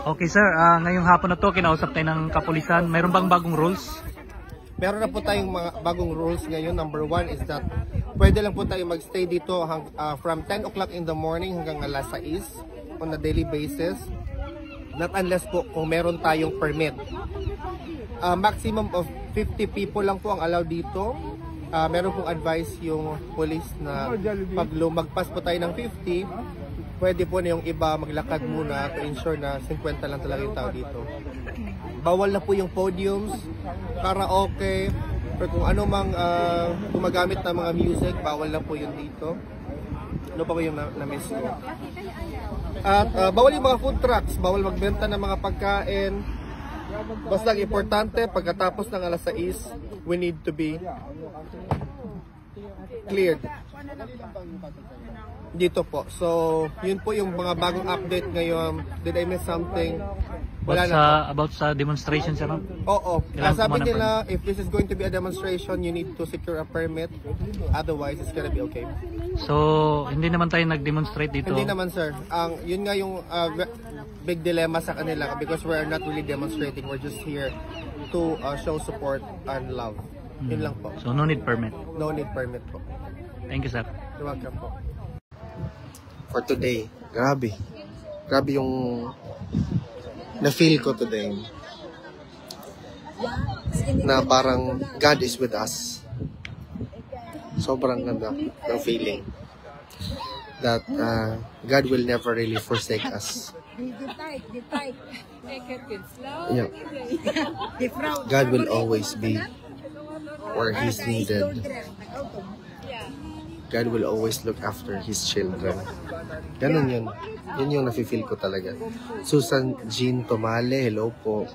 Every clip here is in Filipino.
Okay sir, ngayong hapon na to kinausap tayo ng kapulisan. Mayroon bang bagong rules? Meron na po tayong mga bagong rules ngayon. Number 1 is that pwede lang po tayo magstay dito from 10 o'clock in the morning hanggang alas 6 on a daily basis. Not unless po kung meron tayong permit. Maximum of 50 people lang po ang allowed dito. Meron pong advice yung police na pag lumagpas po tayo ng 50, pwede po na yung iba maglakad muna to ensure na 50 lang talaga yung tao dito. Bawal na po yung podiums, karaoke, pero kung ano mang gumagamit ng mga music, bawal na po yun dito. Ano pa ba yung na-miss ko? At bawal yung mga food trucks, bawal magbenta ng mga pagkain. Basta ang importante, pagkatapos ng alas 6, we need to be cleared dito po. So, yun po yung mga bagong update ngayon. Did I miss something? Wala na. About sa demonstration sir? Oo. Sabi nila, if this is going to be a demonstration, you need to secure a permit. Otherwise, it's gonna be okay. So, hindi naman tayo nag-demonstrate dito? Hindi naman sir. Yun nga yung big dilemma sa kanila because we're not really demonstrating. We're just here to show support and love. Yun lang po. So, no need permit? No need permit po. Thank you sir. You're welcome po. For today, grabe yung na-feel ko today na parang God is with us. Sobrang ganda ng feeling that God will never really forsake us. Yeah. God will always be where He's needed. God will always look after His children. Ganun yun. Yun yung nafe-feel ko talaga. Susan Jean Tomale, hello po.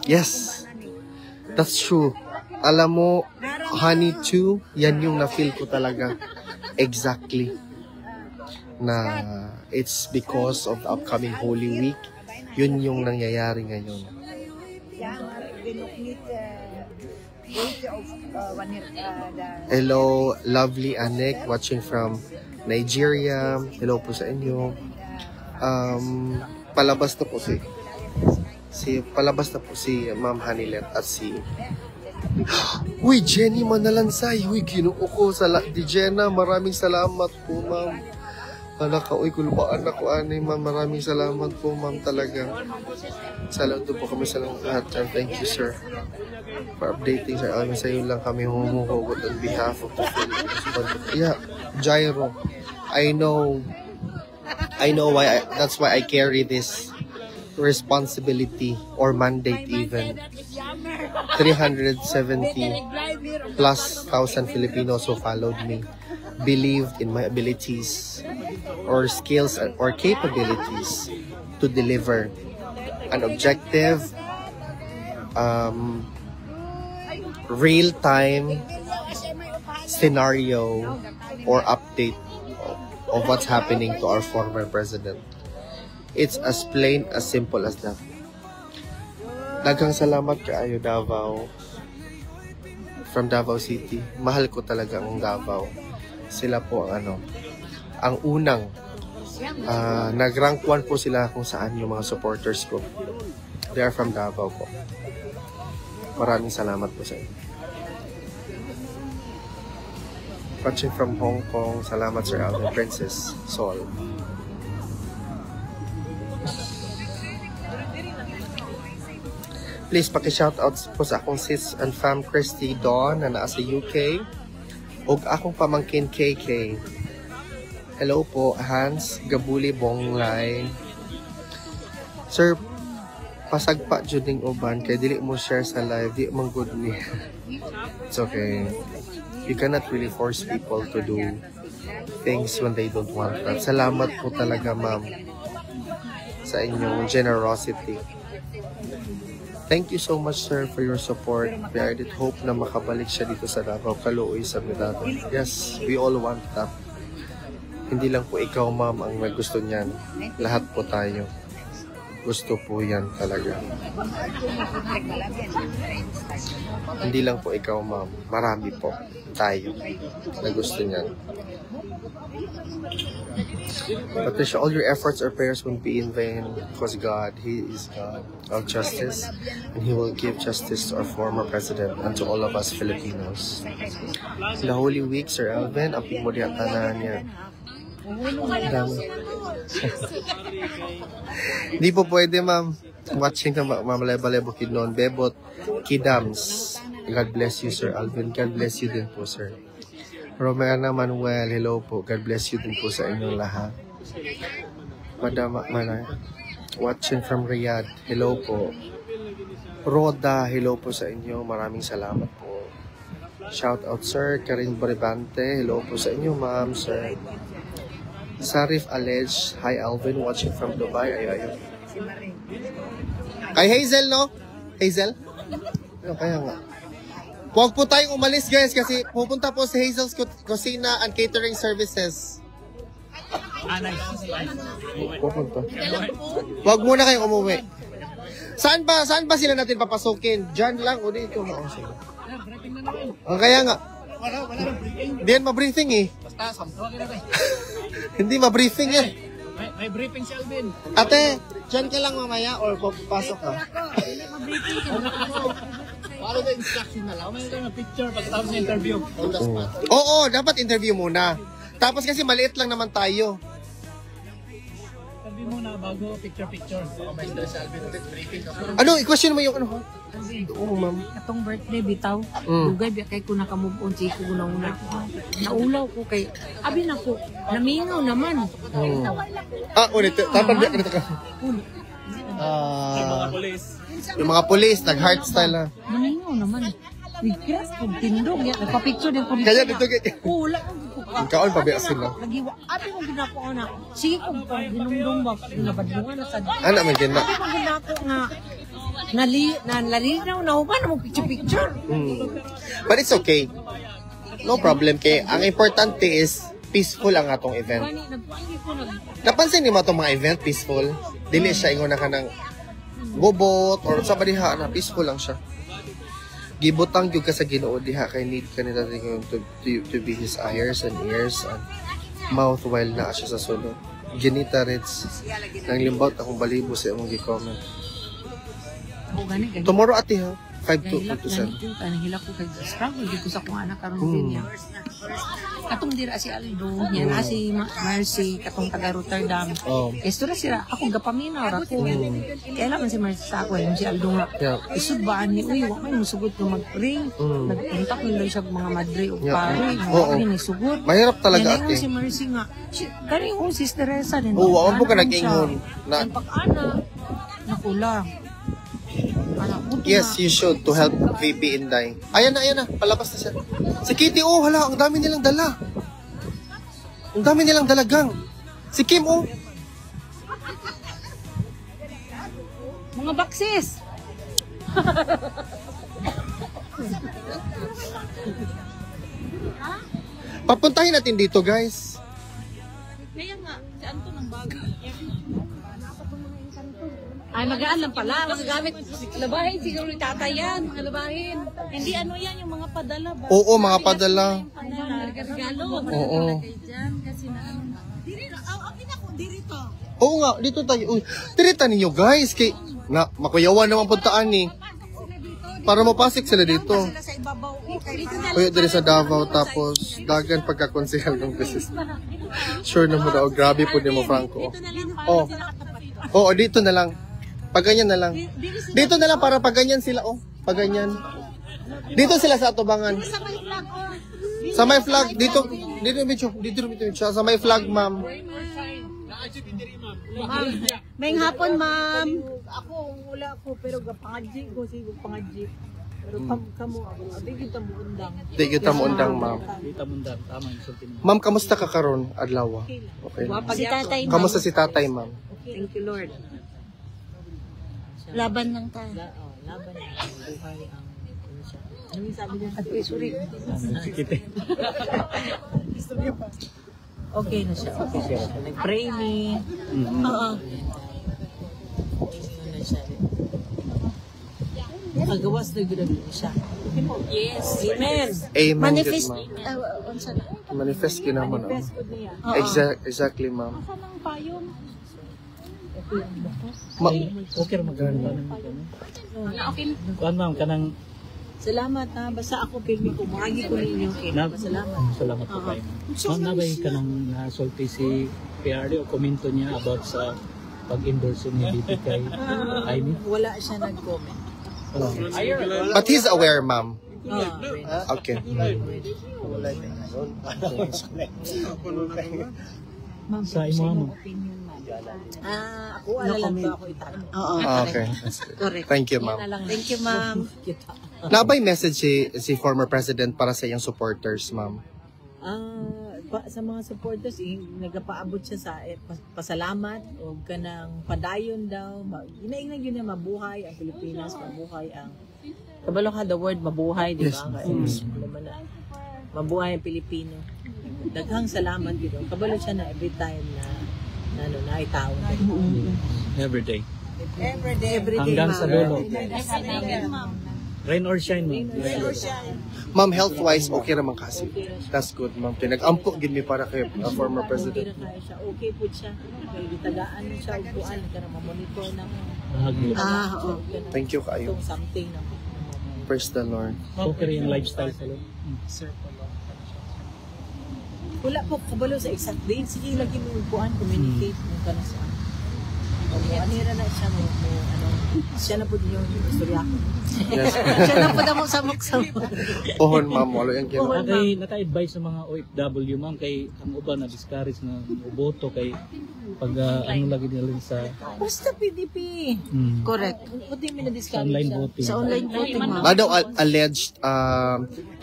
Yes, that's true. Alam mo, Honey too, yan yung na-feel ko talaga. Exactly. Na it's because of the upcoming Holy Week. Yun yung nangyayari ngayon. Hello, lovely Anek, watching from Nigeria. Hello po sa inyo. Palabas na po si Ma'am Hanilet at si Uy, Jenny Manalansay. Uy, ginoo ko di Jenna, maraming salamat po ma'am. Uy, kulbaan ako anay ma'am. Maraming salamat po ma'am talaga. Salamat po kami sa lahat. Thank you sir for updating sa amin. Sa iyo lang kami humuhugot on behalf of the Philippines. But yeah, Jairo, I know why that's why I carry this responsibility or mandate even. 370 plus thousand Filipinos who followed me believed in my abilities or skills or capabilities to deliver an objective, real-time scenario or update of what's happening to our former president. It's as plain, as simple as that. Daghang salamat kaayo Davao. From Davao City. Mahal ko talaga ang Davao. Sila po ang unang nag-rank 1 po sila kung saan yung mga supporters ko. They are from Davao po. Maraming salamat po sa inyo. Watching from Hong Kong, salamat Sir Alvin Princess Sol. Please paki-shoutouts po sa akong sis and fam Christy Dawn na nasa UK ug akong pamangkin KK. Hello po Hans Gabuli Bonglay. Sir, pasagpa jud ning uban kay dili mo share sa live, di man good ni. It's okay. You cannot really force people to do things when they don't want that. Salamat po talaga ma'am sa inyong generosity. Thank you so much sir for your support. I did hope na makabalik siya dito sa Davao Kaluoy sa Medado. Yes, we all want that. Hindi lang po ikaw ma'am ang gusto niyan. Lahat po tayo. Gusto po yan talaga. Hindi lang po ikaw, ma'am. Marami po tayo na gusto niyan. Patricia, all your efforts or prayers won't be in vain because God, He is God of justice, and He will give justice to our former president and to all of us Filipinos. In the Holy Week, Sir Alvin, aping mo diya tanan niya. Hindi po pwede, ma'am. Watching ka, ma'am Leba-Lebo Kidnon, Bebot, Kidams. God bless you, Sir Alvin. God bless you din po, sir. Romana Manuel, hello po. God bless you din po sa inyong lahat. Madam watching from Riyadh, hello po. Roda, hello po sa inyo. Maraming salamat po. Shout out, sir. Karin Boribante, hello po sa inyo, ma'am, sir. Sarif Alej, hi Alvin, watching from Dubai. Ay. Kay Hazel, no? Hazel? Ano kaya nga? Huwag po tayong umalis, guys, kasi pupunta po si Hazel's Kusina and Catering Services. Pupunta. Huwag muna kayong umuwi. Saan ba sila natin papasukin? Diyan lang o dito? Kaya nga. Hindi yan ma-briefing eh. Hindi ma-briefing yan. May briefing si Alvin. Ate, dyan ka lang mamaya or papasok ka? Follow the instruction na lang. May picture pagkatapos ng interview. Oo, dapat interview muna. Tapos kasi maliit lang naman tayo. Interview muna bago picture. May stress si Alvin ulit, briefing ako. Ano, i-question mo yung ano? Oo, ma'am. Atong birthday bitaw, dugay biya kay ko nakamove on si ko una. Naulaw ko kay abi na ko, namingaw naman. Ulit, tapan biya ka. Yung mga police, nag-heart style na. Namingaw naman. Bigkas ko tindog ya, nagpa-picture din ko dito. Kaya dito kaya. Wala Ang kaon pa biya sila. lagi wa abi mo ginako na. Sige ko pa ginumdum ba ginabadlungan na sa. Ano man gina? Abi mo ginako nga nalinaw na uban mo picture. But it's okay. No problem kay ang importante is peaceful ang atong event. Kani nagpuangi ko Napansin niyo mo itong mga event peaceful? Dili siya ingon na ka ng bobot or sa badiha na peaceful lang siya. Gibutang gyud ka sa Ginoo diha kay need ka nila to be his ears and mouth while naa siya sa sulod. Genita Reds, nang limbot akong balibo sa imong gi-comment. Tomorrow ati ha, 5 to 7. Hilak ko kay struggle dito sa kung anak karon din niya. Katong dira si Aldo, niya na si Mercy, katong taga Rotterdam. Istura sila, ako gapaminaw ra ko. Kailan man si Mercy sa ako, yung si Aldo nga. Isud ba ni uy, wa may musugod ko mag-ring. Nagpunta ko nila siya mga madre o pare, mga ni sugod. Mahirap talaga ate. Si Mercy nga, kani yung si Teresa din. Oo, wala po ka nag-ingon. Pag-ana, nakula. Yes, you should to help VP Inday. Ayan na, palabas na siya. Si Kitty, oh, hala, ang dami nilang dala. Ang dami nilang dalagang. Si Kim, oh. Mga baksis. Papuntahin natin dito, guys. Kaya nga, si Anton ang bago. Ay, magaan lang pala. Magagamit. Labahin, siguro ni tatay yan. Mga labahin. Hindi ano yan, yung mga padala ba? Oo, mga padala. Regalo. Oo. Kasi na ano. Dirito. Oo nga, dito tayo. Uy, tirita ninyo, guys. Kay, makuyawan naman puntaan ni. Para mapasik sila dito. Sa ibabaw. Kuya diri sa Davao, tapos dagan pagkakonsehal ng business. Sure na mo daw, grabe po ni mo, Franco. Oh. Oo, dito na lang. Pag ganyan na lang. Dito na lang para pag ganyan sila, oh. Pag ganyan. Dito sila sa atubangan. Sa may flag, dito medyo. Sa may flag, ma'am. Ma'am, may hapon, ma'am. Ako, wala ako, pero pangadji ko, siguro pangadji. Pero kamo ako, di kita mo undang. Di kita mo undang, ma'am. Kita mundang, tama yung sulti mo. Ma'am, kamusta ka karon adlaw? Okay. Si tatay, ma'am. Kamusta si tatay, ma'am? Thank you, Lord. Laban lang tayo. Laban lang. Buhay ang ano yung sabi niya? Sorry. Okay na siya. Okay siya. Nag-pray ni. Oo. makagawas na gud siya. Yes. Amen. Amen. Manifest. good, ma'am. Unsa na? Manifest kinamon. Manifest ko niya. Exactly, ma'am. Asa nang payon? Okay ra maganda Okay. kuan ma'am kanang Salamat na basta ako pilmi ko maagi ko ninyo kay salamat. salamat po kayo. Ma'am, nabay ka nang nasulti si PRD o komento niya about sa pag-endorse niya dito kay Amy? Wala siya nag-comment. But he's aware, ma'am. Okay. Ma'am, Sa imo, ma'am. opinion ma'am. Ako ala lang ba ako itanong. Oo. Okay. Correct. Thank you, Yan ma'am. na lang. Thank you, ma'am. Nabay message si former president para sa iyong supporters, ma'am. Sa mga supporters, nagapaabot siya sa pasalamat o kanang padayon daw. Inaingnan yun na mabuhay ang Pilipinas, mabuhay ang kabalo ka the word mabuhay, di ba? Mabuhay ang Pilipino. Daghang salamat yun. Kabalo siya na every time na itawag. Every day. Every day, Hanggang sa dulo. ma'am. Rain or shine, ma'am. Ma'am, health-wise, okay naman kasi. That's good, ma'am. Pinag-ampo gid mi para kay former president. Okay na kaya siya. Okay po siya. May gitagaan siya. Upuan ka na mamonitor ng Oo. Thank you kayo. something na. Praise the Lord. Okay rin yung lifestyle sa loob. Wala po kabalo sa exact date. Sige lagi mo upuan, communicate mo ka na sa anira na siya mo siya na po yung istorya ko. Yes. Siya na po damo sa muksa. Pohon, ma'am. Wala yung kino. Naka-advise sa mga OFW, ma'am, kay ang uban na discourage na boto kay pag ano lagi nila sa Basta PDP. Correct. Puti mo na sa discourage online siya. voting. Sa online voting, ma'am. Daw alleged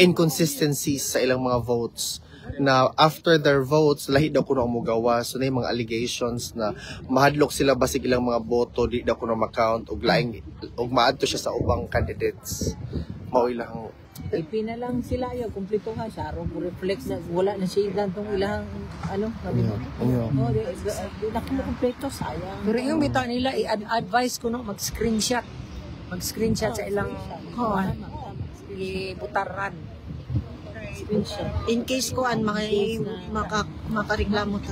inconsistencies sa ilang mga votes na after their votes lahi daw kuno mo gawa, so na yung mga allegations na mahadlok sila basig ilang mga boto di daw kuno ma-count ug laing ug maadto siya sa ubang candidates mao ilang IP na lang sila yung kumpleto ha siya aron ko reflex na wala na siya dan tong ilang sabi mo. Oh, di na kumpleto sayang. Pero yung bitaw nila i-advise ko no mag-screenshot. Mag-screenshot sa ilang i-butaran. In case ko makareklamo to.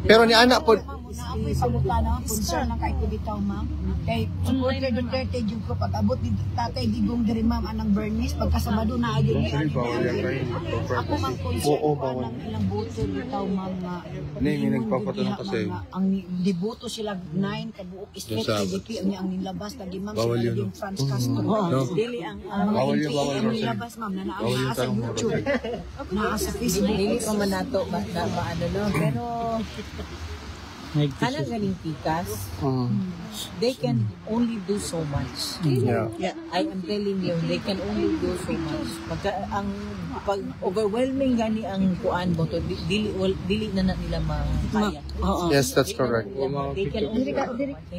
pero ni anak po Naapoy sa mukana, concern ang kay Kubitaw, ma'am. Kay supporter Duterte, yung ko pag-abot ni Tatay Digong diri, ma'am, anang Bernice, pagkasabado na ayun ni ako, ma'am, concern ko ng ilang boto bitaw, ma'am, na ang diboto sila 9, kabuok straight PDP, ang nilabas, lagi, ma'am, sila naging Franz Castro. Dili ang Mga MP ang nilabas, ma'am, na naa sa YouTube, naa sa Facebook. dili ko man nato maano no pero kana galing pikas they can only do so much. yeah. I am telling you, they can only do so much. Pag overwhelming gani ang kuan mo to, dili na nila makaya. Oo. Yes, that's correct. They can only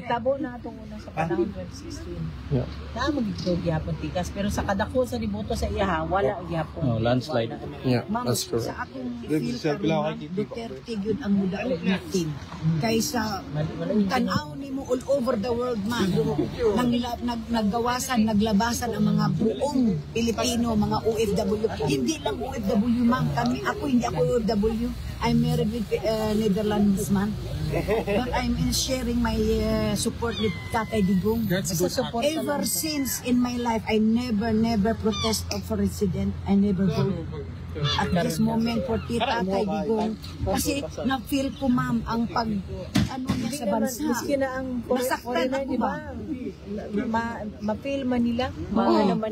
tabo na atong una sa panahon 2016. Yeah. Na magiging gyapon tikas pero sa kadako sa diboto sa iya wala gyapon. landslide. Yeah, Ma'am, that's correct. sa akong feel karon, Duterte yun ang mudaog na team. Kaysa tanaw ni mo all over the world, ma'am. Naggawasan, naglabasan ang mga buong Pilipino, mga OFW. Hindi lang OFW, ma'am. Hindi ako OFW. I'm married with Netherlands man. But I'm sharing my support with Tatay Digong. Ever since in my life, I never protest for president. I never vote. At this moment for Tatay Digong. Kasi na-feel ko, ma'am, ang niya sa bansa. Miski na ang Nasaktan ako ba? Ma-feel man nila.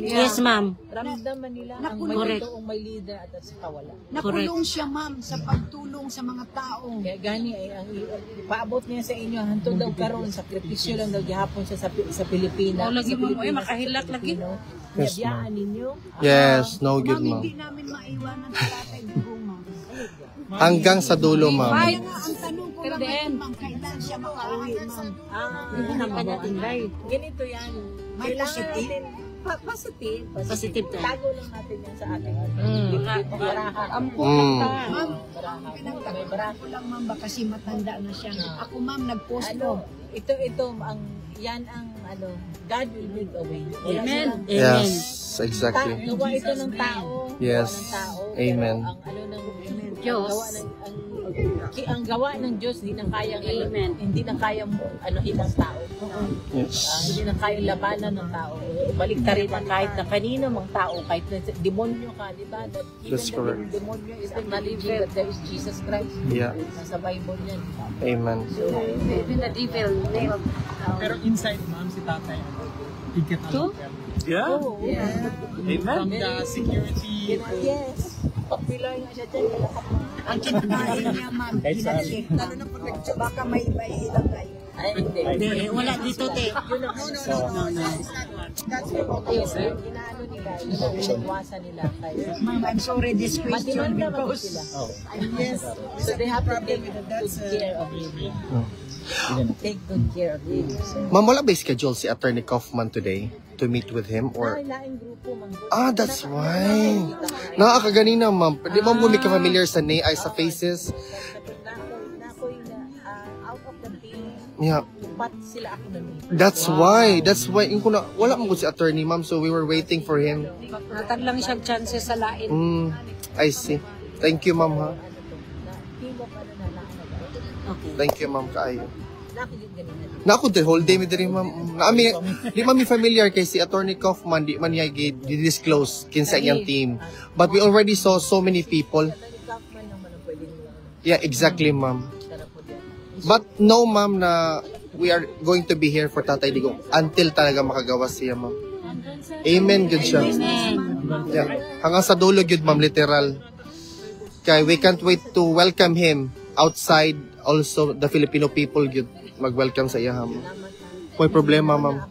Yes, ma'am. Ramdam man nila ang may Correct. totoong may leader at saka wala. Nakulong siya, ma'am, sa pagtulong sa mga tao. Kaya gani ay ang paabot niya sa inyo hantod daw karon sakripisyo lang daw gihapon siya sa Pilipinas. Lagi mo makahilak lagi. Yes, Biyaan ninyo. Yes, no good, Ma'am, ma'am. hindi namin maiwanan sa Tatay Digong, ma'am. Hanggang sa dulo, ma'am. Kaya nga, ang tanong ko naman, ma'am, kailan siya makauwi, ma'am? Ganito yan. May positive? Positive tayo. Tago lang natin yan sa ating barahan. Ma'am, pinagtago ko lang, ma'am, baka kasi matanda na siya. Ako, ma'am, nag-post ko. ito ang yan ang God will make a way. Amen. Yes, exactly. Gawa ito ng tao. Yes. Amen. Ang gawa ng Diyos hindi na kayang hindi na kayang hilang tao. Yes. Hindi na kayang labanan ng tao. Balik ta rin ang kahit na kanino mang tao, kahit na demonyo ka, di ba? That's correct. Demonyo is acknowledging that there is Jesus Christ. Yeah. Nasa Bible yan. Amen. Even the devil nailed. Pero inside, ma'am, si tatay, higit alam. Yeah. Oh, yeah. Amen. From the security. Yes. Pilay nga siya dyan. Ang kinakain niya, ma'am, pinalik. Lalo na pag baka may ilagay. Ay, hindi. Hindi, wala dito, te. No. That's Inaano nila, iwasan nila. Ma'am, I'm sorry this question because yes, So they have to take good care of him. Take good care of him. So, Ma'am, wala ba schedule si Attorney Kaufman today to meet with him? Or laing grupo, man. that's why. Nakakaganina, ma'am. Di ba mo ka familiar sa ay sa faces? Nakoy na out of the team, Yeah. tupat sila ako na nito. That's why. Yung kuna, wala mo ko si attorney, ma'am. So we were waiting for him. Natag lang siyang chances sa lain. I see. Thank you, ma'am, ha. Team of Okay. Thank you, ma'am, kaayo. nakikit ganina. Na ako, the whole day mi diri, ma'am. Di mami familiar kay si Attorney Kaufman, di man niya disclose kinsa iyang team. But we already saw so many people. Kaufman naman ang pwede nila. Yeah, exactly, ma'am. But no, ma'am, na we are going to be here for Tatay Digong until talaga makagawa siya, ma'am. Amen, good siya. Yeah. Hanggang sa dulo, good, ma'am, literal. Kaya we can't wait to welcome him outside. Also, the Filipino people, good, mag-welcome sa iya, ma'am. May problema, ma'am.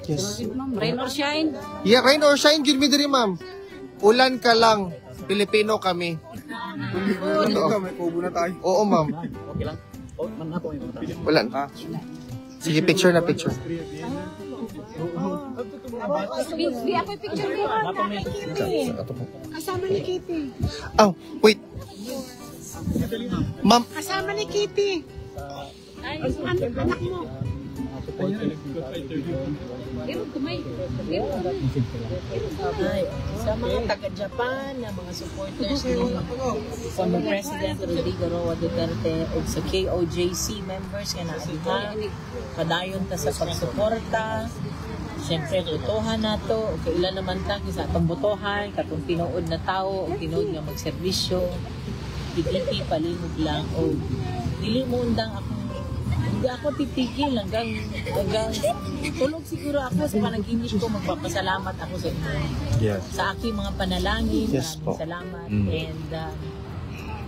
Yes. Rain or shine? Yeah, rain or shine, good mi diri, ma'am. Ulan ka lang, Pilipino kami. Oo, ma'am. Okay lang. Oh, man na po yung mga Ulan. Sige, picture na picture. Di ako picture ko. kasama ni Kitty. Oh, wait. Ma'am, Kasama ni Kitty. Anak mo. Sa mga taga-Japan, na mga supporters ni former President Rodrigo Roa Duterte o sa KOJC members nga naadiha, padayon ta sa pagsuporta. Siyempre, botohan na to. Okay, ilan naman ta, sa atong botohan, katong tinuod na tao, o tinuod nga magserbisyo, pigiti, palimog lang, o dili mo undang ako, hindi ako titigil hanggang tulog siguro ako sa panaginip ko, magpapasalamat ako sa inyo. Yes. Sa aking mga panalangin, Yes po. salamat. And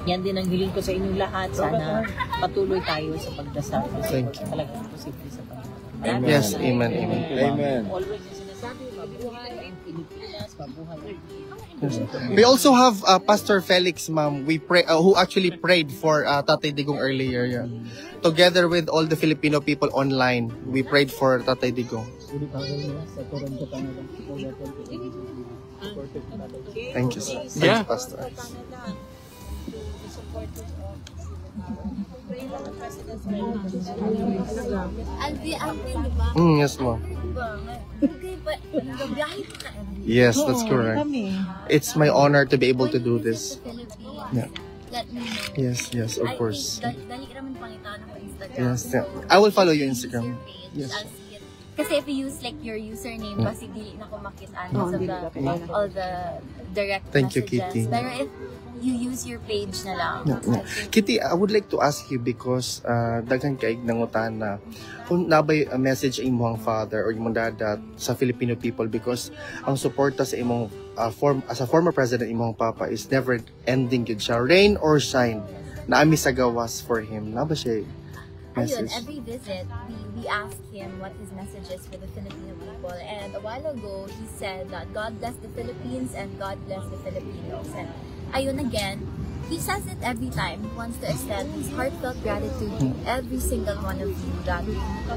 yan din ang hiling ko sa inyong lahat. Sana patuloy tayo sa pagdasal. Thank you. Talagang posible sa Panginoon. Yes, amen, amen. Amen. Always yung sinasabi, mabuhay ang Pilipinas, mabuhay. We also have Pastor Felix, ma'am, we pray, who actually prayed for Tatay Digong earlier. Yeah. Together with all the Filipino people online, we prayed for Tatay Digong. Thank you, sir. Thank you, Pastor. Yes, ma'am. Yes, that's correct. It's my honor to be able to do this. Yeah. Let me know. Yes, yes, of course. Dali ka naman pangita ng Instagram. Yes, yeah. I will follow you on Instagram. Yes. Yes. Kasi if you use like your username, kasi dili na ko makita all the direct Thank you, messages. Kitty. Pero if you use your page na lang. Yeah, yeah. Kitty, I would like to ask you because daghan kaig nangutan na kung nabay a message ang imong father or imong dada sa Filipino people because ang suporta sa imong as a former president imong papa is never ending good siya. Rain or shine, naami sa gawas for him. Naba siya Ayun, message? every visit, we ask him what his message is for the Filipino people. And a while ago, he said that God bless the Philippines and God bless the Filipinos. And ayun again, he says it every time. He wants to extend his heartfelt gratitude to every single one of you that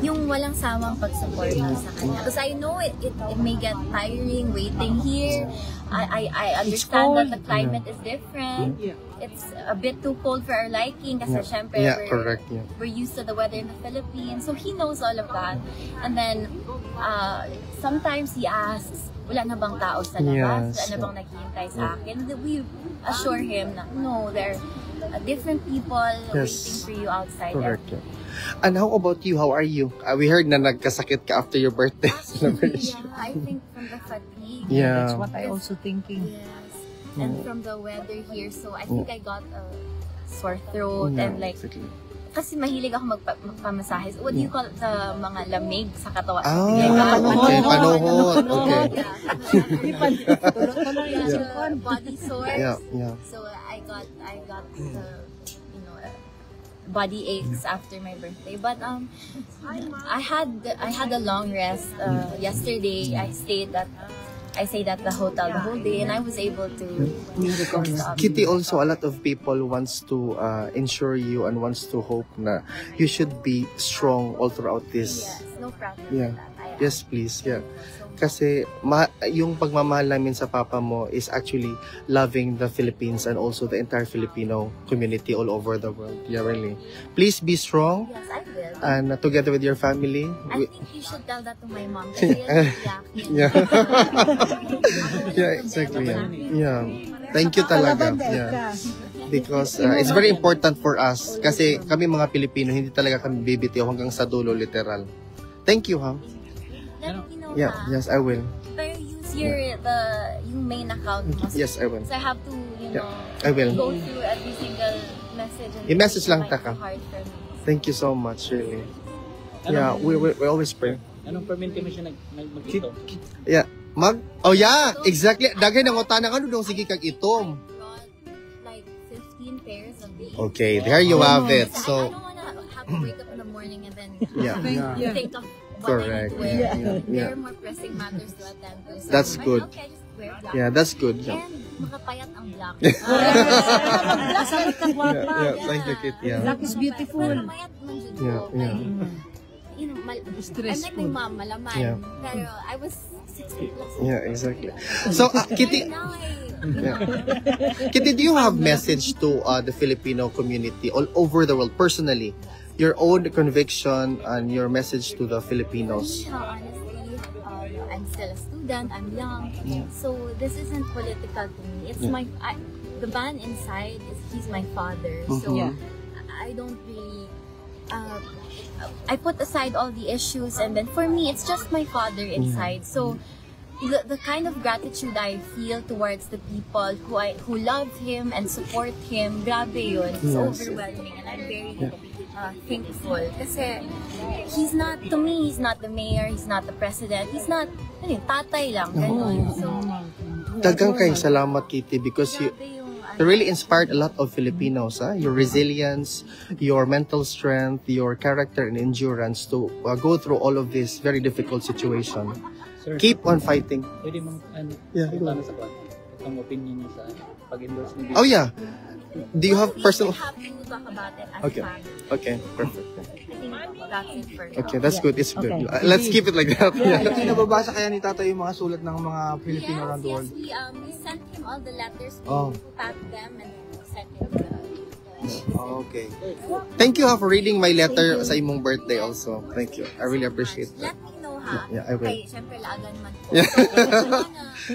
yung walang sawang pagsuporta sa kanya. Because I know it may get tiring waiting here. I understand that the climate is different. it's a bit too cold for our liking kasi syempre we're used to the weather in the Philippines. So he knows all of that. And then sometimes he asks, wala na bang tao sa labas? Wala na bang naghihintay sa akin? We assure him na no, there are different people waiting for you outside. And how about you? How are you? We heard na nagkasakit ka after your birthday celebration. Yeah, I think from the fatigue. That's what I also thinking. Yes. And from the weather here, so I think I got a sore throat and like, kasi mahilig ako magpamasahe. What do you call the mga lamig sa katawan? Panuhot. Body sores. So I got the, body aches after my birthday. But I had a long rest yesterday. I stayed at the hotel the whole day, and I was able to Kitty, also a lot of people wants to ensure you and wants to hope na you should be strong all throughout this. Yes, no problem. Yeah. Yes, please. Yeah. Kasi yung pagmamahal namin sa papa mo is actually loving the Philippines and also the entire Filipino community all over the world. Yeah, really. Please be strong. Yes, I will. And together with your family. I think you should tell that to my mom. Kasi yeah. Yeah, exactly. Yeah. Thank you talaga. Yeah. Because it's very important for us. Kasi kami mga Pilipino, hindi talaga kami bibitiw hanggang sa dulo, literal. Thank you, ha? Let me know. Yeah, yes, I will. Pero use yung main account mo. Yes, I will. So I have to, I will. go through every single message. And I-message lang ta ka. hard for me. Thank you so much, really. Yeah, we always pray. Anong permente mo siya magkito? Yeah. Oh yeah, exactly. Dagay nang utana ano dong sige kag itom. I brought like 15 pairs of these. Okay, there you have it. I So, don't wanna have to wake up in the morning and then think of what correct. I need to wear. Yeah. There are more pressing matters to attend to. So That's I'm good. Like, okay, I just wear black. Yeah, that's good. Yeah. And makapayat ang black. Masarap ka guwapa. Yeah, thank you, Kit. Yeah. Black is beautiful. Pero mayat man dyan ko. Yeah, yeah. I'm like my mom, malaman. Yeah. Pero I was 60 plus. Yeah, exactly. So, Kitty, Now Kitty, do you have message to the Filipino community all over the world personally? Your own conviction and your message to the Filipinos. honestly, I'm still a student, I'm young, so this isn't political to me. It's the man inside, he's my father, so I don't really, I put aside all the issues, and then for me, it's just my father inside, so the kind of gratitude I feel towards the people who love him and support him, grabe yun, it's overwhelming, and I'm very thankful kasi he's not the mayor, he's not the president, he's not tatay lang ganun. So Daghang kay salamat, Kitty, because you really inspired a lot of Filipinos. Your resilience, your mental strength, your character and endurance to go through all of this very difficult situation. Sir, Keep on fighting. pwede mong sa kwan. Ang opinion niya sa pag-endorse ni Oh yeah. Do you have personal? we have to talk about it as Okay. family. Okay, perfect. I think that's it for now. Okay, that's good. It's good. Let's keep it like that. Hindi nababasa kaya ni Tata yung mga sulat ng mga Pilipino around the world? We sent him all the letters, Oh. we packed them, and we sent him the Okay. Thank you for reading my letter sa imong birthday also. Thank you. I really appreciate that. Let me know, ha? Yeah, I will. Okay, syempre, laagan man po. Yeah.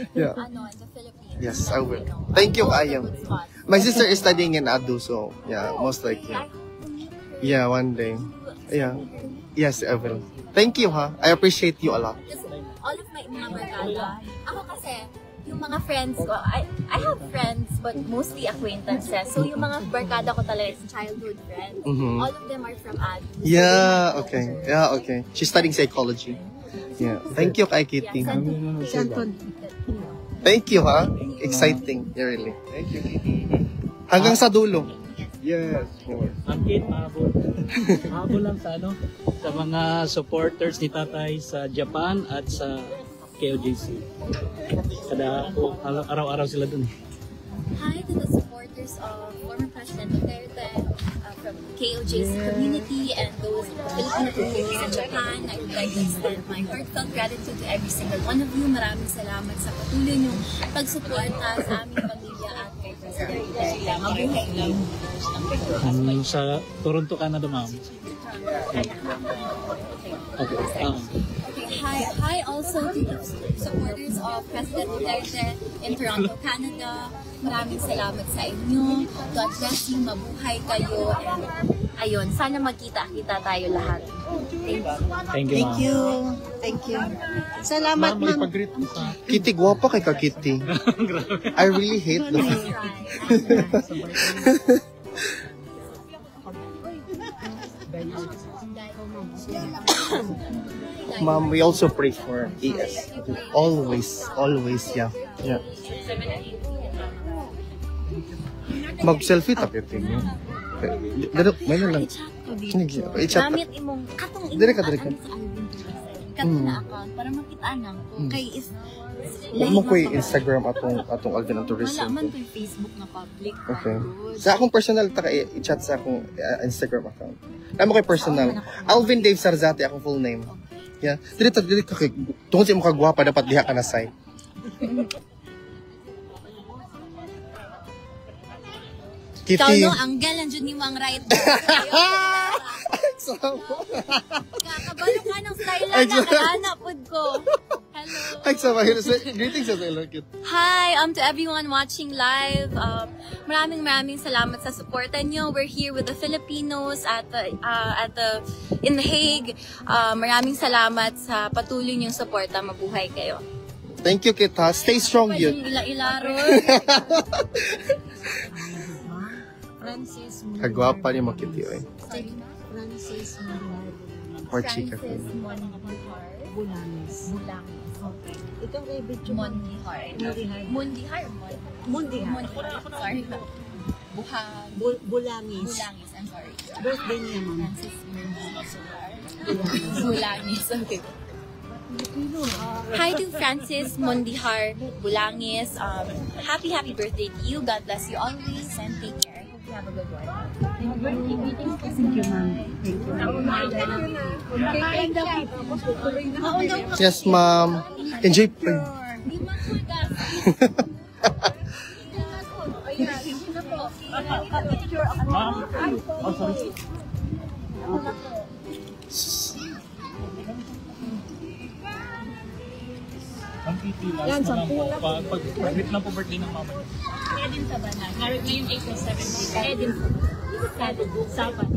Yeah. Yeah. In the Philippines. Yes, I will. Let me know. Thank you, All the Ayang. good spots. My sister is studying in ADU, so yeah, most likely. I hope to meet her. Yeah, one day. Yeah. Yes, I will. Thank you, ha. I appreciate you a lot. Kasi all of my mga barkada, ako kasi, yung mga friends ko, I have friends, but mostly acquaintances. So, yung mga barkada ko talaga is childhood friends. All of them are from ADU. So Yeah, okay. Yeah, okay. She's studying psychology. Yeah. Thank you, kay Kitty. Thank you, ha. Exciting. Yeah, really. Thank you, Kitty. Hanggang sa dulo. Yes, of course. Ang kit, mahabol lang sa sa mga supporters ni Tatay sa Japan at sa KOJC. Kada araw-araw sila dun. Hi to the supporters of former President Duterte, from KOJC community and those in the Filipino community in Japan. I would like to extend my heartfelt gratitude to every single one of you. Maraming salamat sa patuloy niyong pagsuporta sa aming pamilya at kay President President Duterte. Mabuhay kayo. Sa Toronto, Canada, ma'am. Okay. Hi also to the supporters of President Duterte in Toronto, Canada. Maraming salamat sa inyo. God bless you. Mabuhay kayo. And ayun, sana magkita-kita tayo lahat. Thank you. Thank you, ma'am. Thank you. Salamat, ma'am. Kitty, guwapa kay ka Kitty. I really hate the Ma'am, we also pray for ES. Always, yeah. Mag-selfie tapos yun. May na lang. I-chat. Gamit imong katong Dire ka. katong na account para makitaan lang ko. Kay is Huwag mo ko yung Instagram atong Alvin ang Tourism. wala man ko yung Facebook na public. Okay. Sa akong personal, i-chat sa akong Instagram account. Alam mo ko yung personal. Alvin Dave Sarzate, akong full name. Yeah. Dili ka kay tungod sa imong kagwapa dapat diha ka na site. Kitty. Ikaw no, ang galan dyan ni Mang right. Kakabalo ka ng style na nakahanap pod ko. Hello. Ay, greetings sa Sailor Kit. Hi, to everyone watching live. Maraming salamat sa suporta niyo. We're here with the Filipinos in The Hague. Maraming salamat sa patuloy niyong suporta. Mabuhay kayo. Thank you, Kit, ha. Stay strong, yun. Ila-ilaron. Francis Kagwapa ni mo, Kitty, oy. Francis Or chika. Bulanis. Okay. Ikaw kay Bitcho. Mundihar. Sorry. Bulangis. I'm sorry. Birthday niya, ma'am. Francis Bulangis. Okay. Hi to Francis Mondihar Bulangis. Happy birthday to you. God bless you always and take care. Hope you have a good one. Thank you, ma'am. Yes, ma'am. Enjoy. Ang PT last na lang po. Pag-meet lang po birthday ng mama. Edin Sabanal. Ngayong April 17. Edin Sabanal.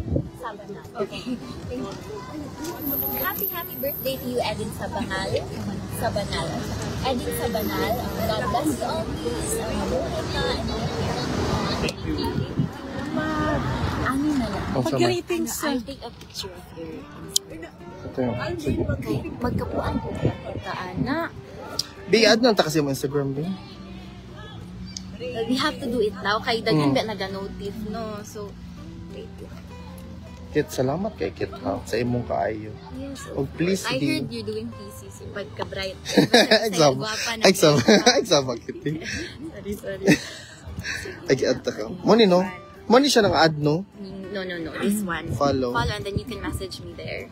Okay. Happy birthday to you, Edin Sabanal. Edin Sabanal. God bless you always. Mabuhay ka and ano na lang. Pag-greetings sa... I'll take a picture of your Ito yun. Sige. magkapuan ko ka, Ana. Bi-add na kasi mo Instagram, Bi. We have to do it now. Kay daghan ba naga-notif, no? So, wait. Kit, salamat kay Kit, ha. Sa imong kaayo. Yes. Oh, please, I di. heard you're doing PCC. Pagka-bright. Exam, Kitty. Sorry. Ay-add ta ka. Money, no? Money siya nang add, no? No. This one. Follow. And then you can message me there.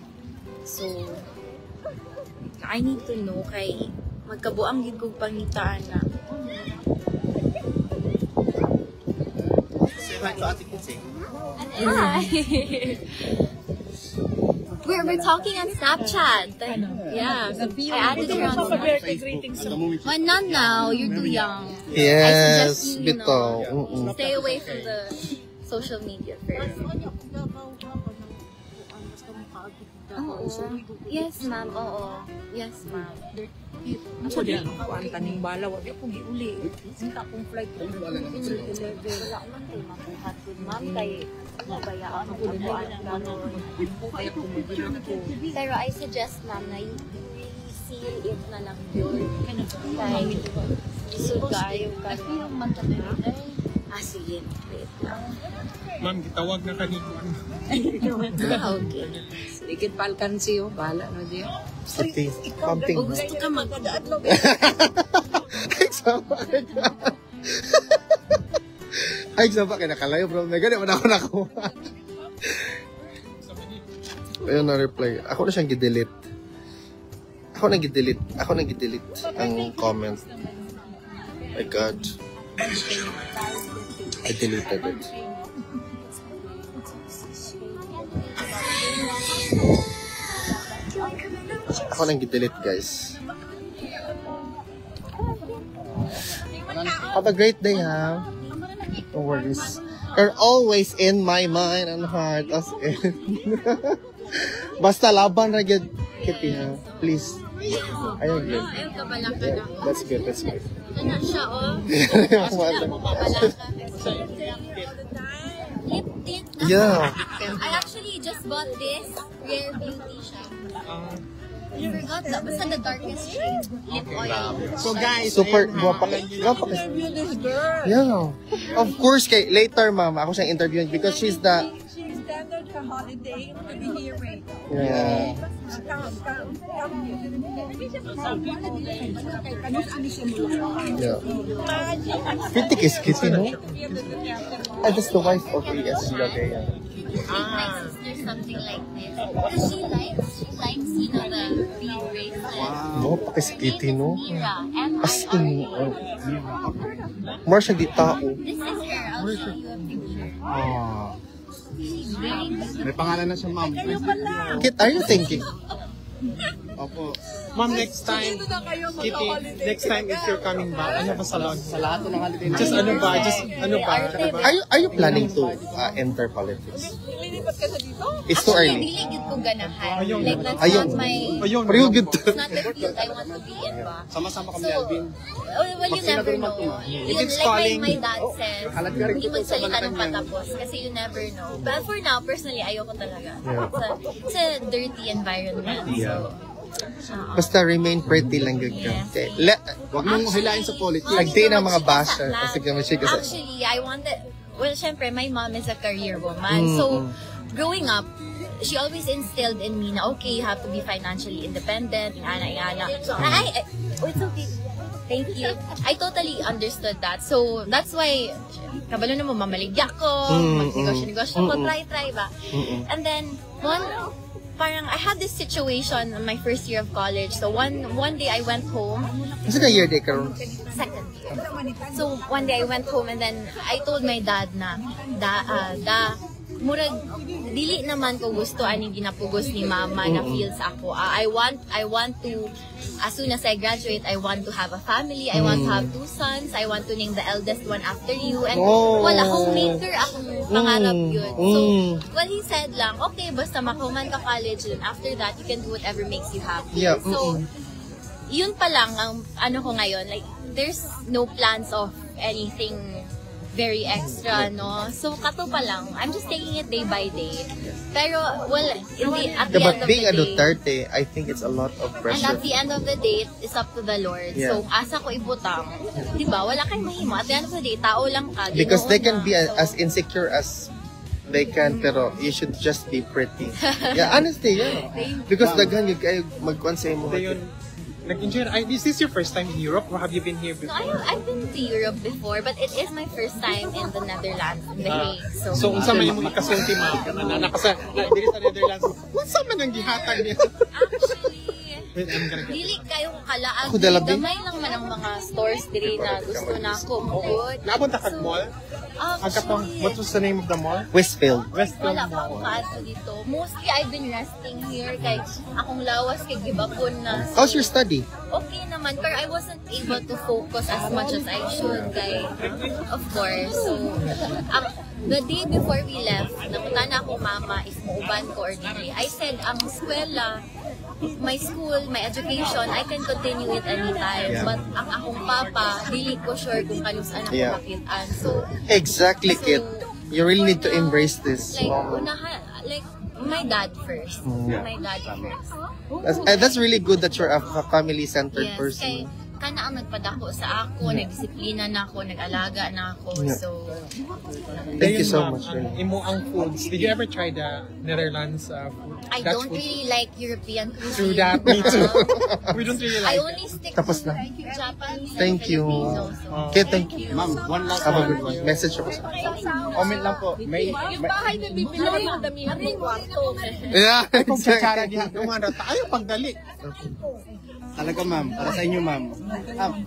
So, I need to know kay magkabuang gid kog pangitaan na. Hi. We're talking on Snapchat. Yeah. I added her on Snapchat. Well, not now. You're too young. I Yes, suggest you, bito. stay away from the social media first. Oo. Yes, ma'am. Oo. Yes, ma'am. Ano din? Kuhaan ka ng bala. Wag ako giuli. Sinta akong flight. Wala man kayo makuhat ko, ma'am. Kay mabayaan ako Pero I suggest, ma'am, na you seal it na lang yun. Kay isod kayo ka. Sige. Wait lang. Ma'am, gitawag na kanino. Okay. Sedikit palkan siyo. Bala na diyo. Kitty, pumping. O gusto ka magdadlo. Ay, sama ka nakalayo, bro. May ganyan man ako nakuha. Ayun na reply. Ako na siyang gidelete. Ako nang gidelete ang comment. My God. I deleted it. Ako nang delete, guys. Have a great day, ha? No worries. You're always in my mind and heart. As in. Basta laban na good, Kitty, ha? Please. Ayun, good. That's good, that's good. Ano siya, oh? Lip tint. Yeah. I actually just bought this. Rare Beauty siya. I forgot that. Basta the darkest shade. Lip oil. So guys, Super guwapa ka. Yeah. Of course, kay later, ma'am, ako siyang interviewin because she's the... She's standard for holiday. Here, wait. Yeah. Yeah. Pretty kiss kitty, no? Ah, that's the wife of E.S. Lagaya. My sister something like this. Because she likes, you know, the bead bracelet. No, pakis kitty, no? Mira. As in, M-I-R-A. more siya di tao. This is her. I'll show you a picture. She's very beautiful. may pangalan na siya, ma'am. Kit, are you thinking? Opo. Ma'am, next time, Kitty, next time if you're coming back, ano ba sa lahat ng holiday? Just ano ba? Are you planning to enter politics? It's too Actually, early. dili gid ko ganahan. Like, that's Ayun. not my... Ayun. Pareho good. It's not the field I want to be in ba. Sama-sama kami, So, Alvin. well, you never know. Yun, it's like calling. my dad says, hindi mo salita ng patapos kasi you never know. But for now, personally, ayoko talaga. It's a dirty environment. So, Basta remain pretty lang good ka. Yes. Okay. Huwag mong hilain sa politics. Nagdi ng mga basher kasi gamashik kasi. Actually, I wanted, well, syempre, my mom is a career woman. So, growing up, she always instilled in me na, okay, you have to be financially independent, yana. Oh, it's okay. Thank you. I totally understood that. So, that's why, kabalo na mo, mamaligya ko, magnegosyo-negosyo ko, try ba? And then, parang I had this situation in my first year of college. So one day I went home. Kasi na year day karon. Second year. So one day I went home and then I told my dad na murag dili naman ko gusto ani ginapugos ni mama na feels ako. I want to, as soon as I graduate, I want to have a family. I want to have 2 sons. I want to name the eldest one after you. And wala, homemaker akong pangarap yun. So, well, he said lang, okay, basta makuman ka college, and after that, you can do whatever makes you happy. Yeah. So, yun pa lang ang ano ko ngayon. Like, there's no plans of anything very extra, no? So, kato pa lang. I'm just taking it day by day. Pero, well, at the end But of being a the day, Duterte, I think it's a lot of and pressure. at the end of the day, it's up to the Lord. Yeah. So, asa ko ibutang, di ba? Wala kang mahimo. At the end of the day, tao lang ka. Because they Ginoo can na. be So, as insecure as they can, pero you should just be pretty. Yeah, honestly, yeah. Because daghan yung kayo magkuhan sa imo. Nag-enjoy. Is this your first time in Europe or have you been here no, before? I've been to Europe before, but it is my first time in the Netherlands, in The Hague. So, unsa man yung ikasulti, ma'am? Diri sa Netherlands. Unsa man ang gihatag niya? Actually, Wait, I'm gonna get dili kayo kalaag. Ako dalabi. Gamay lang man ang mga stores diri na gusto na ako mukod. Labon ta kag mall? Actually, What was the name of the mall? Westfield. Westfield wala pa Mall. ako kaato dito. Mostly, I've been resting here kay akong lawas kay gibakon na. So, How's your study? okay naman, pero I wasn't able to focus as much as I should. Kay, of course. So, the day before we left, napunta na ako mama if mauban ko or dili. I said, ang eskwela, my school, my education, I can continue it anytime. Yeah. But ang akong papa, dili ko sure kung kanusan ako Yeah. makitaan. So, Exactly, Kit. You really need to embrace this. like, like, my dad first. My dad first. That's really good that you're a family-centered Yes, person. kay kana ang nagpadako sa ako, nagdisiplina na ako, nag-alaga na ako. Yeah. So, Thank you so Ayun, much. ma'am, imo ang foods. Did you ever try the Netherlands food? I Dutch don't food? really like European cuisine. True that, me too. We don't really I like only stick Tapos to na. Japanese and Thank you. Filipino. So, Kit, thank you. Ma'am, one last Have a good one. Message ako sa comment lang po. May Bahay na bibili mo, damihan mo kwarto. Yeah, kung exactly. kutsara diha, dumara tayo pagdali. Talaga ma'am, para sa inyo ma'am.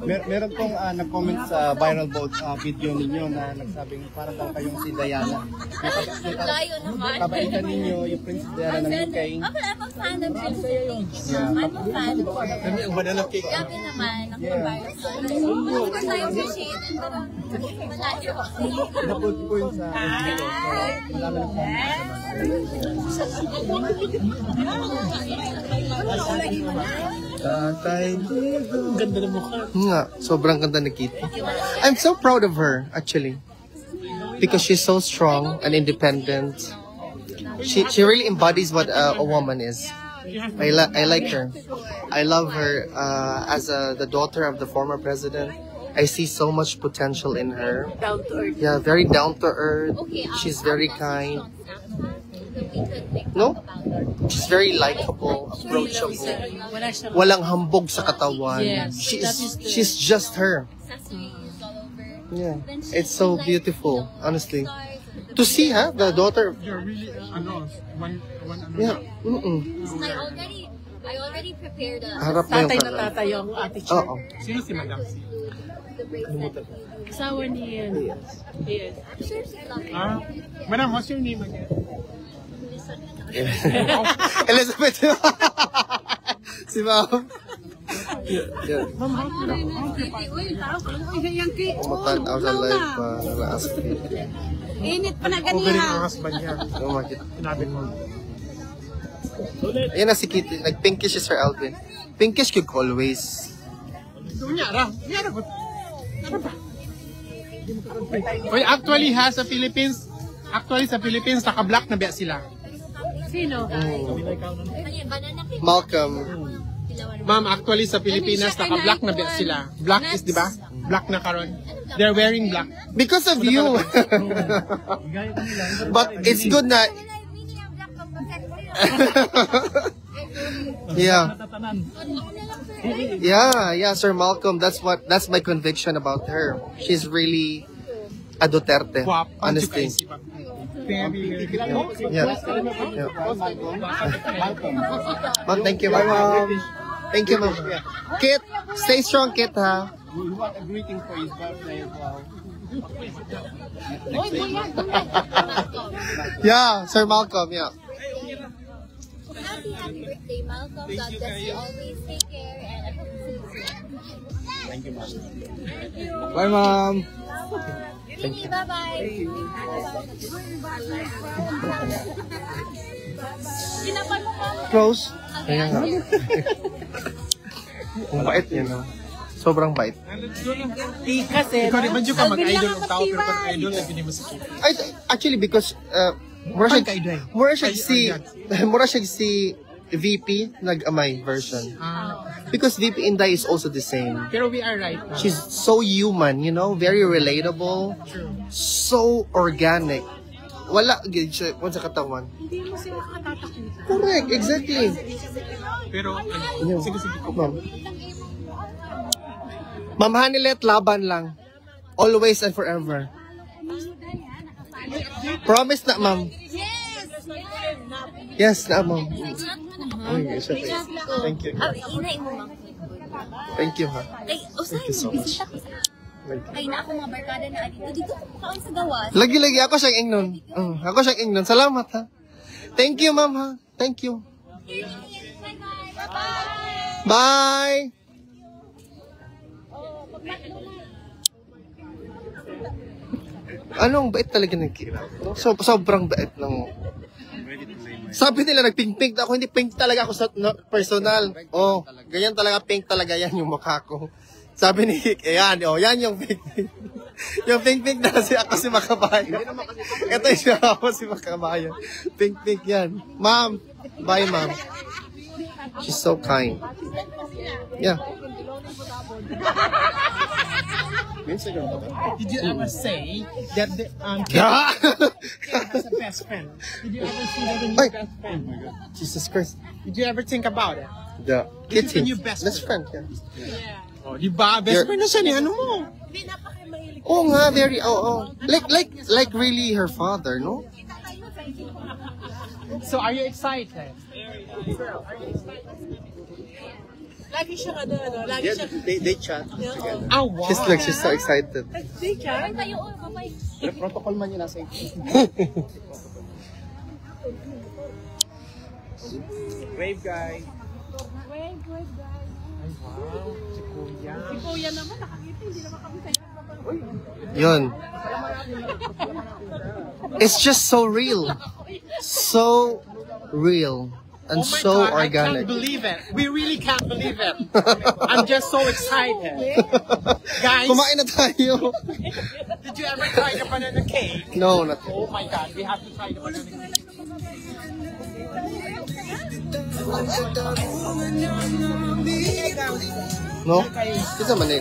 Meron pong nag-comment sa viral video ninyo na nagsabing para daw kayong si Diana. Layo naman. Kabaitan ninyo yung Princess Diana ng UK. I'm a fan of Princess. I'm a fan. Kami ang banana cake. Grabe naman. Ako virus. Of course, I appreciate it. Pero malayo. Napod ko yun sa video. Marami na Tatay. Ganda ng mukha. Nga, sobrang ganda ni Kitty. I'm so proud of her, actually. Because she's so strong and independent. She really embodies what a woman is. I like her. I love her as the daughter of the former president. I see so much potential in her. Down to earth. Yeah, very down to earth. Okay, She's very kind. We could think No? about her. She's very likable, approachable. Wala siyang Walang hambog sa katawan. Yes, that is the- She's just her. Accessories all over. Yeah. Then she It's so like beautiful, honestly. stars and To see, the daughter. You're really, one Yeah. Mm-mm. I already prepared Harap mo yung tatay na camera. tatay yung attitude. Oo. Sino si Madam C? the bracelet. Asawa niya. Yes. I'm sure she loves it. Madam, what's your name again? Elizabeth. Si ma'am. Yeah. Umatan sa live pa. Init pa na Covering ganiha. ang husband niya. Sinabi ko. Ayan na si Kitty. Nag-pinkish si Sir Alvin. Pinkish could always. Nyara ko. Ano ba? Oy, actually sa Philippines, naka-black na ba sila? Sino? Ano yun, banana cake? Malcolm. Ma'am, actually sa Pilipinas, naka-black na ba sila? Black is, di ba? Black na karon. They're wearing black. Because of you. But it's good na. Yeah. Yeah, Sir Malcolm. That's my conviction about her. She's really a Duterte. Guwap. Honestly. Yeah. Ma'am, thank you, ma'am. Thank you, ma'am. Kit, stay strong, Kit, ha? We want a greeting for his birthday as well. Yeah, Sir Malcolm, yeah. Happy birthday, Malcolm. God bless you always. Take care and I hope to see you soon. Thank you, ma'am. Bye, ma'am. Thank you. Bye-bye. Ginapan mo ka. Close. Ayan nga. Ang bait niya, no? Sobrang bait. Kasi, Ikaw, di ba dyan ka mag-idol ng tao, pero pag-idol, hindi mo sa kita. Actually, because mura siya si VP nag-amay version. Because VP Inday is also the same. Pero we are right now. She's so human, very relatable, so organic. Wala gid siya sa katawan. hindi mo sila katatakutan. Correct, exactly. Pero, Yeah. sige. Ma'am. Ma'am Hanilet, laban lang. Always and forever. Promise na, ma'am. Yes, na, ma'am. Thank you. Inay mo, ma'am. Thank you, ha. Ay, you so much. bisita ko sa... Ay, na ako mga barkada na dito. Dito ko kaon sa gawas. Lagi-lagi ako siyang ingnon. Ako siyang ingnon. Salamat, ha. Thank you, ma'am, ha. Thank you. Bye! Anong bait talaga ng Kira? Sobrang bait ng... Sabi nila nag-pink-pink na ako, hindi pink talaga ako sa personal. Oh, ganyan talaga, pink talaga yan yung mukha ko. Sabi ni Hik, yan yung pink-pink. Yung pink-pink na ako si Makabayan. Ito yung siya ako si Makabayan. Pink-pink yan. Ma'am, bye ma'am. She's so kind. Yeah. Did you ever say that the is a best friend? Did you ever see that the new Ay. best friend? Jesus Christ. Did you ever think about it? The This is the kitty. new best friend. Yeah. Oh, di ba? Best You're- friend na siya ni ano mo? Oo nga, very, like really her father, no? So are you excited? Lagi siya lagi Yeah, siya. they chat. Oh, wow. She's so excited. They chat. Protocol man yun nasa Wave guy. Si Kuya naman, nakakita. Hindi naman kami sa'yo. Yun. It's just so real. So real. And Oh my so God, organic. I can't believe it. We really can't believe it. I'm just so excited. Guys, Kumain na tayo. did you ever try the banana cake? No, not Oh my God, we have to try the banana cake. No? Isa man eh.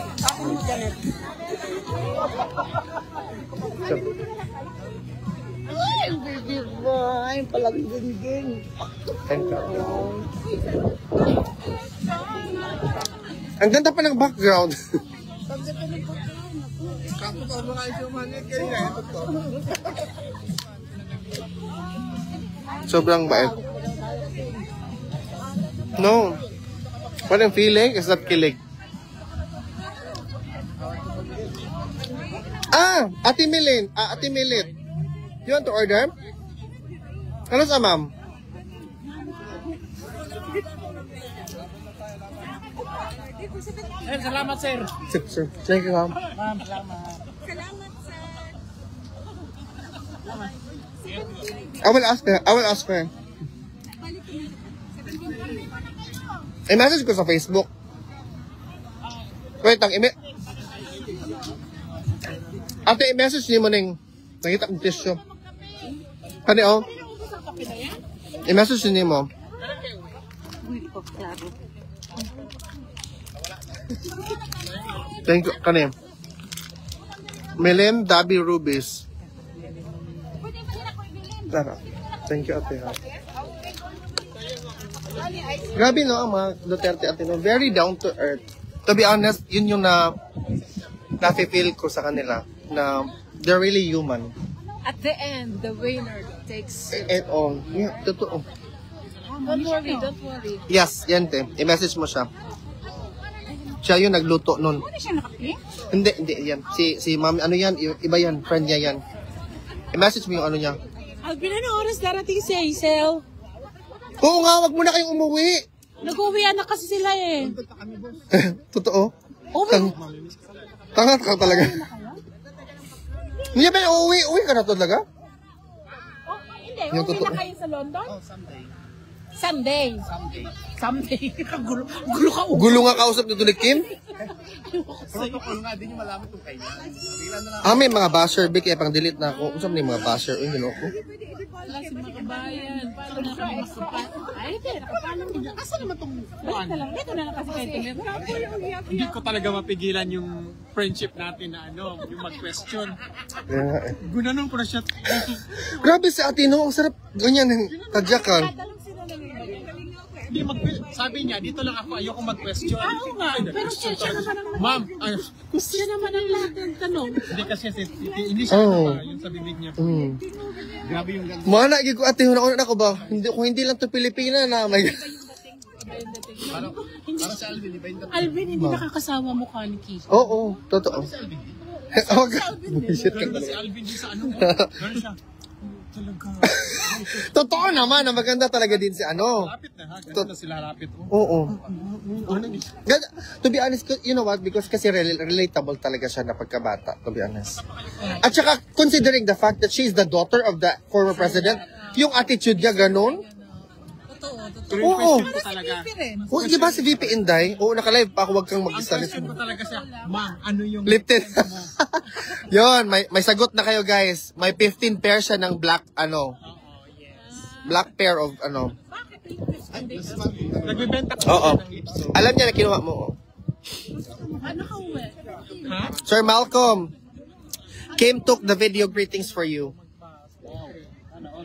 Ang ganda pa ng background. Sobrang bait. No. Parang feeling is not kilig. Ate Milin. Ate Milit. You want to order? Ano sa ma'am? Sir, salamat sir. Sir. Thank you, ma'am. Ma'am, salamat. I will ask her. I-message ko sa Facebook. Wait, Ate, i-message niyo mo ning nakita kong tissue. Hani, oh. I-message niyo mo. Thank you. Kani. Melen Dabi Rubis. Tara. Thank you, ate. Grabe, no, ang mga Duterte ate, no? Very down to earth. To be honest, yun yung nafe-feel ko sa kanila, na they're really human. At the end, the winner takes it. And all. Yeah, totoo. Don't worry. Yes, yan, te. I-message mo siya. Siya yung nagluto nun. Hindi, yan. Si mami, ano yan? Iba yan, friend niya yan. I-message mo yung ano niya. Alvin, ano oras darating si Hazel? Oo nga, wag mo na kayong umuwi. Nag-uwian na kasi sila eh. Totoo. Uwi. Tanga ka talaga. Hindi ba uuwi? Uwi ka na talaga? Hindi, Yung uwi totoo. na kayo sa London? Sunday. Gulo ka. Gulo nga kausap nito ni Kim. Protocol nga din yung malaman kung kailan. Bigla na lang. May mga basher, Vic, kaya pang delete na ako. Usap na yung mga basher. Uy, gino ko. Wala si mga kabayan. Paano na kami magsupat? Ay, paano mo na? Asa naman tong Dito na lang kasi kayo tumira. Hindi ko talaga mapigilan yung friendship natin na yung mag-question. Kaya nga eh. Gunanon ko na siya. Grabe si ate, no? Ang sarap ganyan ng tadyakan. Hindi sabi niya, dito lang ako, ayoko mag-question. Oo nga, pero siya naman ang Ma'am, siya naman ang lahat ng tanong. hindi kasi hindi siya yung sa bibig niya. Grabe yung ganda. Mga na, ko ate, una ko ba? Hindi, kung hindi lang to Pilipina na, may... Parang sa Alvin, iba yung Alvin, hindi nakakasama mukha ni Keith. Oo, totoo. Oh, bullshit ka. ganda si Alvin din sa ano. Gano'n siya. Talaga. Totoo naman, na maganda talaga din si ano. Lapit na ha, ganda na sila lapit. Oo. Ganda. To be honest, you know what? Because kasi relatable talaga siya na pagkabata, to be honest. At saka, considering the fact that she's the daughter of the former president, yung attitude niya ganun. Oo. Question ko talaga. Oo, di ba si VP Inday? Oo, nakalive pa ako, wag kang mag-isalit Question ko mo. talaga siya, ma'am, ano yung... Lipton. Yun, may sagot na kayo guys. May 15 pair siya ng black, black pair of, Nagbibenta ko Oo. ng lips. Alam niya na kinuha mo. Ano ka uwi? Ha? Sir Malcolm, Kim took the video greetings for you.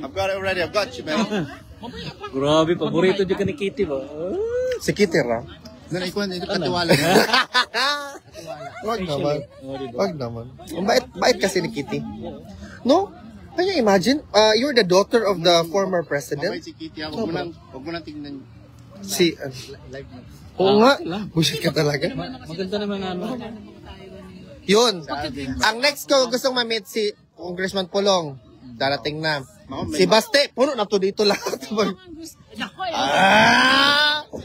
I've got it already. I've got you, man. Grabe, paborito dyan ka ni Kitty ba? Si Kitty ra. Then ikaw na katiwala. Wag naman. Wag naman. Ang bait kasi ni Kitty. No? Can you imagine? You're the daughter of the former president. Si Kitty, huwag mo nang tingnan. Si, oo nga. lang. Bullshit ka talaga. Maganda naman ano. Yun. Ang next ko gustong ma-meet si Congressman Pulong. Darating na. Si Baste, puno na to dito lahat. Ano yun?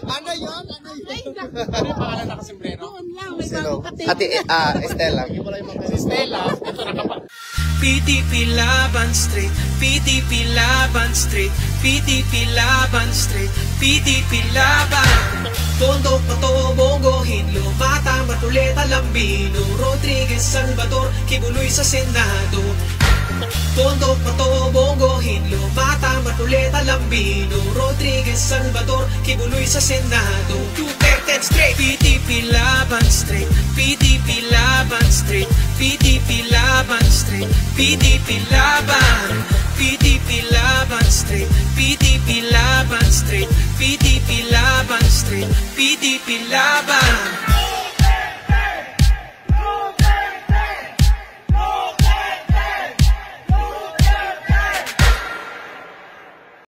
Ano yun? Ano yung pangalan nakasimbrero? Sino? Ate, Estela. Stella, ito nakapa. PDP Laban Street, PDP Laban Street, PDP Laban Street, PDP Laban. Tondo, Pato, Bongo, Hinlo, Mata, Matuleta, Lambino, Rodriguez, Salvador, Kibuloy sa Senado. Tondo, Pato, Bongo, Hinlo, Mata, Matuleta, Lambino, Rodriguez, Salvador, Kibuloy sa Senado. Duterte straight, PDP Laban Street, PDP Laban Street, PDP Laban Street, PDP Laban, PDP Laban Street, PDP Laban Street, PDP Laban Street, PDP Laban.